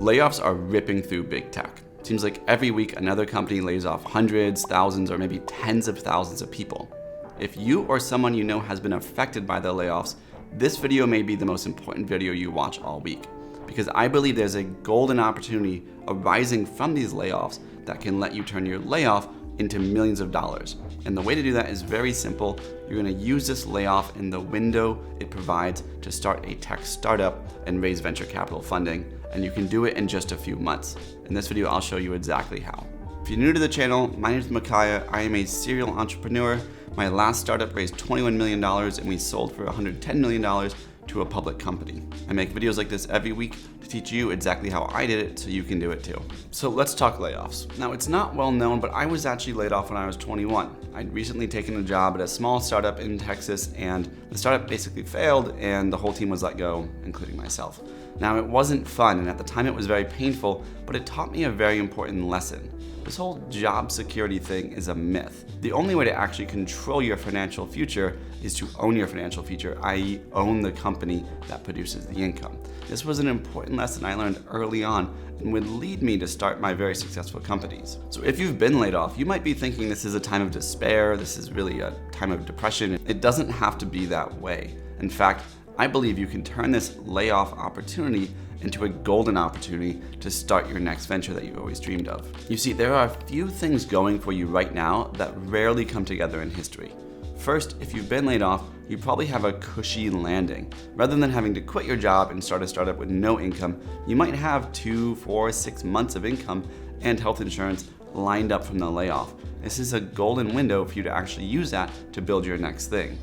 Layoffs are ripping through big tech. Seems like every week another company lays off hundreds, thousands, or maybe tens of thousands of people. If you or someone you know has been affected by the layoffs, this video may be the most important video you watch all week, because I believe there's a golden opportunity arising from these layoffs that can let you turn your layoff into millions of dollars. And the way to do that is very simple. You're gonna use this layoff in the window it provides to start a tech startup and raise venture capital funding. And you can do it in just a few months. In this video, I'll show you exactly how. If you're new to the channel, my name is Micaiah. I am a serial entrepreneur. My last startup raised $21 million and we sold for $110 million to a public company. I make videos like this every week to teach you exactly how I did it so you can do it too. So let's talk layoffs. Now, it's not well known, but I was actually laid off when I was 21. I'd recently taken a job at a small startup in Texas, and the startup basically failed and the whole team was let go, including myself. Now, it wasn't fun, and at the time it was very painful, but it taught me a very important lesson. This whole job security thing is a myth. The only way to actually control your financial future is to own your financial future, i.e. own the company that produces the income. This was an important lesson I learned early on and would lead me to start my very successful companies. So if you've been laid off, you might be thinking this is a time of despair, this is really a time of depression. It doesn't have to be that way. In fact, I believe you can turn this layoff opportunity into a golden opportunity to start your next venture that you've always dreamed of. You see, there are a few things going for you right now that rarely come together in history. First, if you've been laid off, you probably have a cushy landing. Rather than having to quit your job and start a startup with no income, you might have 2, 4, 6 months of income and health insurance lined up from the layoff. This is a golden window for you to actually use that to build your next thing.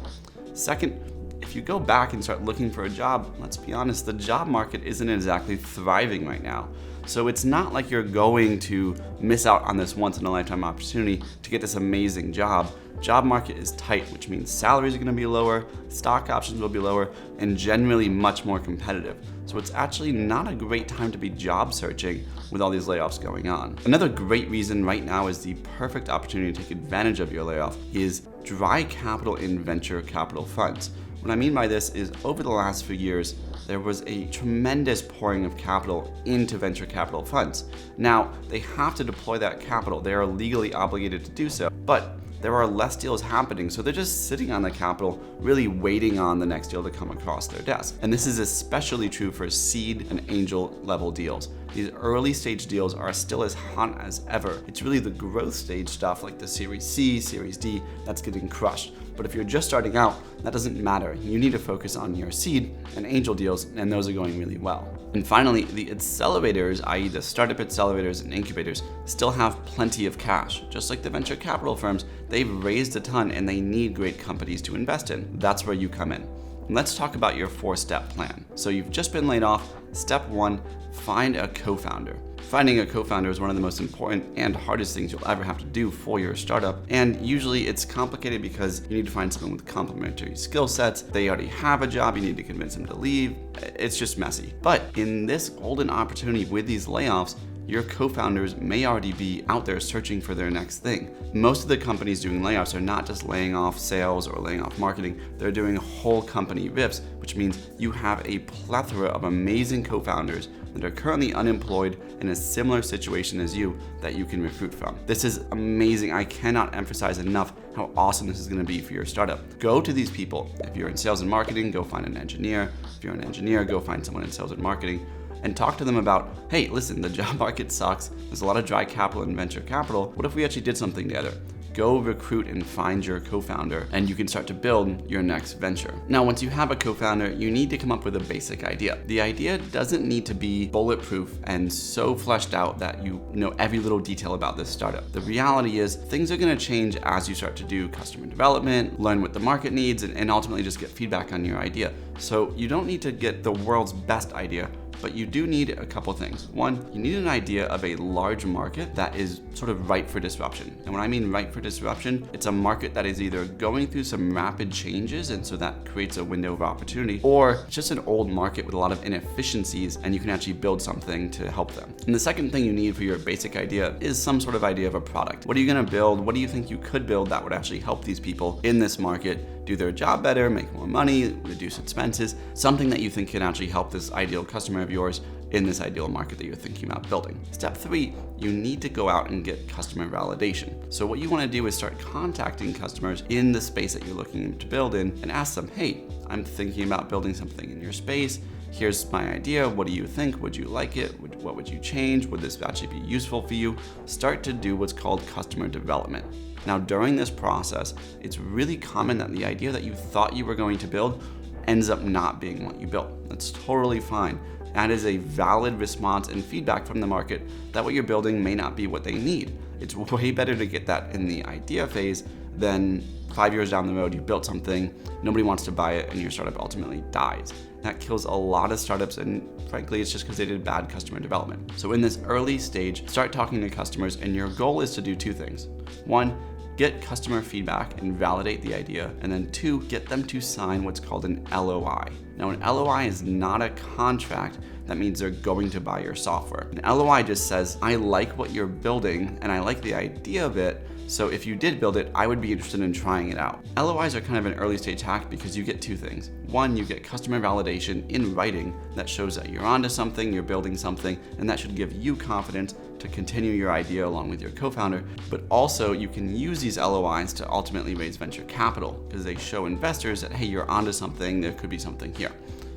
Second, if you go back and start looking for a job, let's be honest, the job market isn't exactly thriving right now. So it's not like you're going to miss out on this once in a lifetime opportunity to get this amazing job. Job market is tight, which means salaries are gonna be lower, stock options will be lower, and generally much more competitive. So it's actually not a great time to be job searching with all these layoffs going on. Another great reason right now is the perfect opportunity to take advantage of your layoff is dry capital in venture capital funds. What I mean by this is over the last few years, there was a tremendous pouring of capital into venture capital funds. Now, they have to deploy that capital. They are legally obligated to do so, but there are less deals happening, so they're just sitting on the capital, really waiting on the next deal to come across their desk. And this is especially true for seed and angel level deals. These early stage deals are still as hot as ever. It's really the growth stage stuff like the Series C, Series D that's getting crushed. But if you're just starting out, that doesn't matter. You need to focus on your seed and angel deals, and those are going really well. And finally, the accelerators, i.e. the startup accelerators and incubators, still have plenty of cash. Just like the venture capital firms, they've raised a ton and they need great companies to invest in. That's where you come in. And let's talk about your 4-step plan. So you've just been laid off. Step 1, find a co-founder. Finding a co-founder is one of the most important and hardest things you'll ever have to do for your startup. And usually it's complicated because you need to find someone with complementary skill sets. They already have a job, you need to convince them to leave. It's just messy. But in this golden opportunity with these layoffs, your co-founders may already be out there searching for their next thing. Most of the companies doing layoffs are not just laying off sales or laying off marketing, they're doing whole company rips, which means you have a plethora of amazing co-founders that are currently unemployed in a similar situation as you that you can recruit from. This is amazing. I cannot emphasize enough how awesome this is gonna be for your startup. Go to these people. If you're in sales and marketing, go find an engineer. If you're an engineer, go find someone in sales and marketing. And talk to them about, hey, listen, the job market sucks. There's a lot of dry capital and venture capital. What if we actually did something together? Go recruit and find your co-founder, and you can start to build your next venture. Now, once you have a co-founder, you need to come up with a basic idea. The idea doesn't need to be bulletproof and so fleshed out that you know every little detail about this startup. The reality is things are gonna change as you start to do customer development, learn what the market needs, and ultimately just get feedback on your idea. So you don't need to get the world's best idea, but you do need a couple things. One, you need an idea of a large market that is sort of ripe for disruption. And when I mean ripe for disruption, it's a market that is either going through some rapid changes, and so that creates a window of opportunity, or it's just an old market with a lot of inefficiencies and you can actually build something to help them. And the second thing you need for your basic idea is some sort of idea of a product. What are you gonna build? What do you think you could build that would actually help these people in this market do their job better, make more money, reduce expenses, something that you think can actually help this ideal customer of yours in this ideal market that you're thinking about building. Step 3, you need to go out and get customer validation. So what you want to do is start contacting customers in the space that you're looking to build in and ask them, hey, I'm thinking about building something in your space. Here's my idea. What do you think? Would you like it? What would you change? Would this actually be useful for you? Start to do what's called customer development. Now, during this process, it's really common that the idea that you thought you were going to build ends up not being what you built. That's totally fine. That is a valid response and feedback from the market that what you're building may not be what they need. It's way better to get that in the idea phase than 5 years down the road, you built something, nobody wants to buy it, and your startup ultimately dies. That kills a lot of startups, and frankly, it's just because they did bad customer development. So in this early stage, start talking to customers, and your goal is to do 2 things. 1, get customer feedback and validate the idea, and then 2, get them to sign what's called an LOI. Now, an LOI is not a contract. That means they're going to buy your software. An LOI just says, I like what you're building, and I like the idea of it, so if you did build it, I would be interested in trying it out. LOIs are kind of an early stage hack because you get 2 things. 1, you get customer validation in writing that shows that you're onto something, you're building something, and that should give you confidence to continue your idea along with your co-founder. But also you can use these LOIs to ultimately raise venture capital because they show investors that, hey, you're onto something, there could be something here.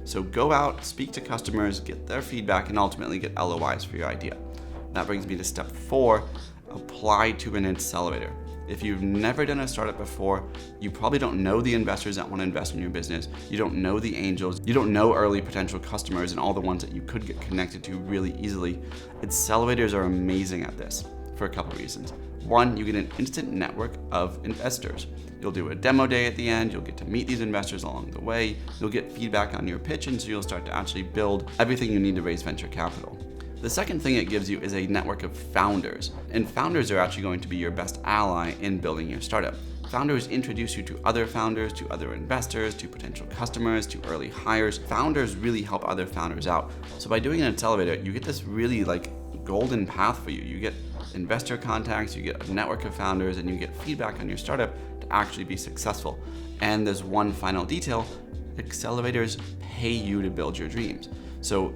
So go out, speak to customers, get their feedback, and ultimately get LOIs for your idea. That brings me to step 4, apply to an accelerator. If you've never done a startup before, you probably don't know the investors that want to invest in your business. You don't know the angels. You don't know early potential customers and all the ones that you could get connected to really easily. Accelerators are amazing at this for a couple reasons. 1, you get an instant network of investors. You'll do a demo day at the end, you'll get to meet these investors along the way, you'll get feedback on your pitch, and so you'll start to actually build everything you need to raise venture capital. The second thing it gives you is a network of founders, and founders are actually going to be your best ally in building your startup. Founders introduce you to other investors, to potential customers, to early hires. Founders really help other founders out. So by doing an accelerator, you get this really golden path for you. You get investor contacts, you get a network of founders, and you get feedback on your startup to actually be successful. And there's one final detail: accelerators pay you to build your dreams. So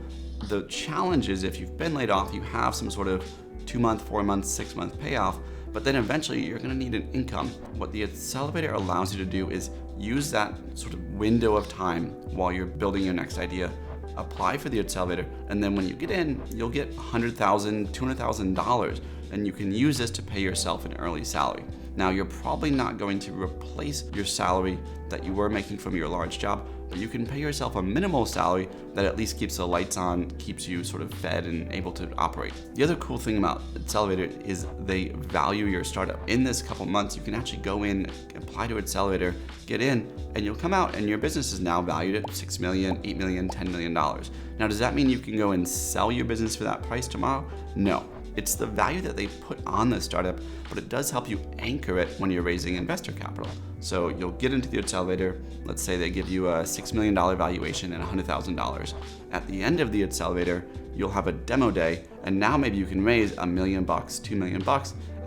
the challenge is if you've been laid off, you have some sort of 2-month, 4-month, 6-month payoff, but then eventually you're going to need an income. What the accelerator allows you to do is use that sort of window of time while you're building your next idea, apply for the accelerator, and then when you get in, you'll get $100,000, $200,000, and you can use this to pay yourself an early salary. Now, you're probably not going to replace your salary that you were making from your large job, but you can pay yourself a minimal salary that at least keeps the lights on, keeps you sort of fed and able to operate. The other cool thing about Accelerator is they value your startup. In this couple months, you can actually go in, apply to Accelerator, get in, and you'll come out and your business is now valued at $6 million, $8 million, $10 million. Now, does that mean you can go and sell your business for that price tomorrow? No. It's the value that they put on the startup, but it does help you anchor it when you're raising investor capital. So you'll get into the accelerator, let's say they give you a $6 million valuation and $100,000. At the end of the accelerator, you'll have a demo day, and now maybe you can raise $1 million, $2 million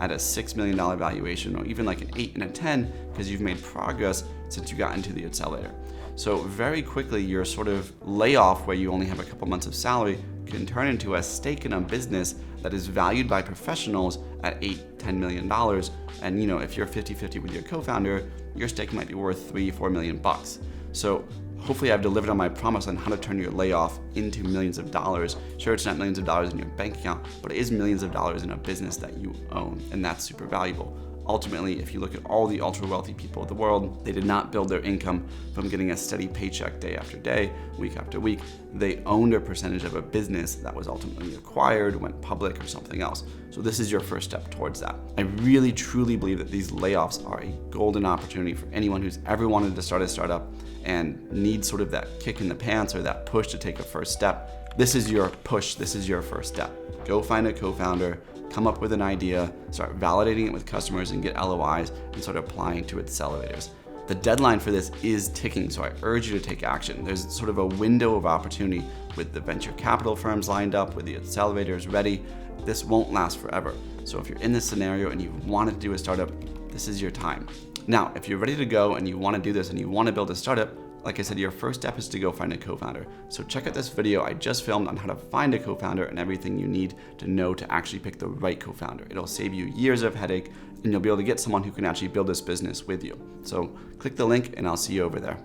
at a $6 million valuation, or even like an 8 and a 10, because you've made progress since you got into the accelerator. So very quickly, your sort of layoff where you only have a couple months of salary can turn into a stake in a business that is valued by professionals at $8, $10 million. And if you're 50-50 with your co-founder, your stake might be worth $3, $4 million. So hopefully I've delivered on my promise on how to turn your layoff into millions of dollars. Sure, it's not millions of dollars in your bank account, but it is millions of dollars in a business that you own, and that's super valuable. Ultimately, if you look at all the ultra wealthy people of the world, they did not build their income from getting a steady paycheck day after day, week after week. They owned a percentage of a business that was ultimately acquired, went public, or something else. So this is your first step towards that. I really, truly believe that these layoffs are a golden opportunity for anyone who's ever wanted to start a startup and needs sort of that kick in the pants or that push to take a first step. This is your push. This is your first step. Go find a co-founder, come up with an idea, start validating it with customers and get LOIs, and start applying to accelerators. The deadline for this is ticking, so I urge you to take action. There's sort of a window of opportunity with the venture capital firms lined up, with the accelerators ready. This won't last forever. So if you're in this scenario and you want to do a startup, this is your time. Now, if you're ready to go and you want to do this and you want to build a startup, Like I said, your first step is to go find a co-founder. So check out this video I just filmed on how to find a co-founder and everything you need to know to actually pick the right co-founder. It'll save you years of headache, and you'll be able to get someone who can actually build this business with you. So click the link and I'll see you over there.